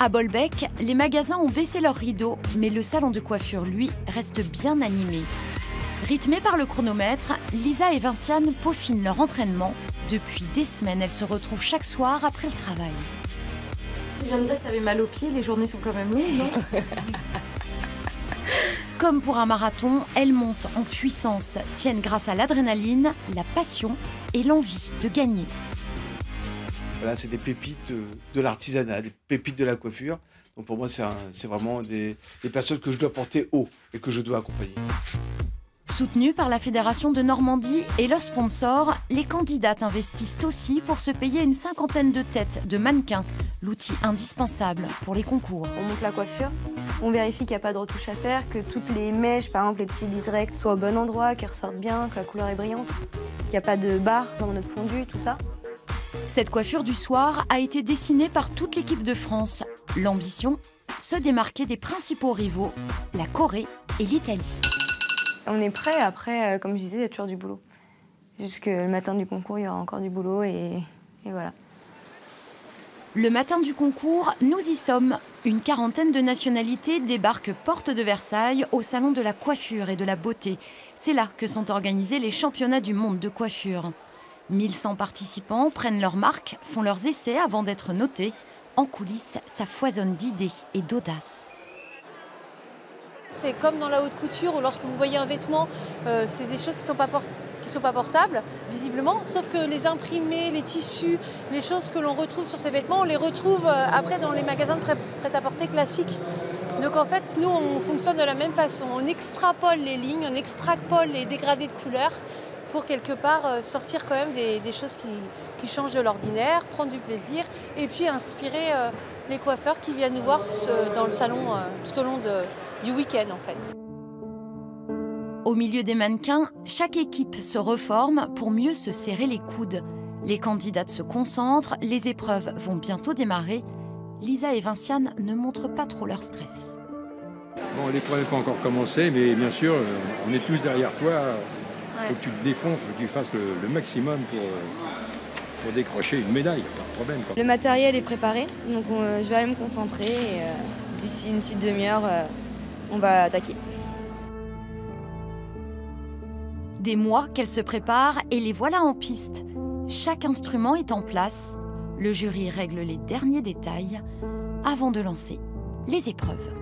À Bolbec, les magasins ont baissé leurs rideaux, mais le salon de coiffure, lui, reste bien animé. Rythmées par le chronomètre, Lisa et Vinciane peaufinent leur entraînement. Depuis des semaines, elles se retrouvent chaque soir après le travail. Tu viens de dire que tu avais mal aux pieds, les journées sont quand même longues, non? Comme pour un marathon, elles montent en puissance, tiennent grâce à l'adrénaline, la passion et l'envie de gagner. Voilà, c'est des pépites de l'artisanat, des pépites de la coiffure. Donc pour moi, c'est vraiment des personnes que je dois porter haut et que je dois accompagner. Soutenues par la Fédération de Normandie et leurs sponsors, les candidates investissent aussi pour se payer une 50aine de têtes de mannequins, l'outil indispensable pour les concours. On monte la coiffure, on vérifie qu'il n'y a pas de retouche à faire, que toutes les mèches, par exemple les petits liserets, soient au bon endroit, qu'elles ressortent bien, que la couleur est brillante, qu'il n'y a pas de barre dans notre fondu, tout ça. Cette coiffure du soir a été dessinée par toute l'équipe de France. L'ambition, se démarquer des principaux rivaux, la Corée et l'Italie. On est prêt, après, comme je disais, il y a toujours du boulot. Jusque le matin du concours, il y aura encore du boulot et voilà. Le matin du concours, nous y sommes. Une quarantaine de nationalités débarquent porte de Versailles au salon de la coiffure et de la beauté. C'est là que sont organisés les championnats du monde de coiffure. 1100 participants prennent leur marque, font leurs essais avant d'être notés. En coulisses, ça foisonne d'idées et d'audace. C'est comme dans la haute couture où lorsque vous voyez un vêtement, c'est des choses qui ne sont pas portables, visiblement, sauf que les imprimés, les tissus, les choses que l'on retrouve sur ces vêtements, on les retrouve après dans les magasins de prêt-à-porter classiques. Donc en fait, nous, on fonctionne de la même façon. On extrapole les lignes, on extrapole les dégradés de couleurs pour quelque part sortir quand même des choses qui changent de l'ordinaire, prendre du plaisir et puis inspirer les coiffeurs qui viennent nous voir dans le salon tout au long du week-end en fait. Au milieu des mannequins, chaque équipe se reforme pour mieux se serrer les coudes. Les candidates se concentrent, les épreuves vont bientôt démarrer. Lisa et Vinciane ne montrent pas trop leur stress. Bon, l'épreuve n'est pas encore commencée, mais bien sûr, on est tous derrière toi. Il faut que tu te défonces, il faut que tu fasses le maximum pour décrocher une médaille, pas de problème. Quoi. Le matériel est préparé, donc je vais aller me concentrer et d'ici une petite demi-heure, on va attaquer. Des mois qu'elles se préparent et les voilà en piste. Chaque instrument est en place. Le jury règle les derniers détails avant de lancer les épreuves.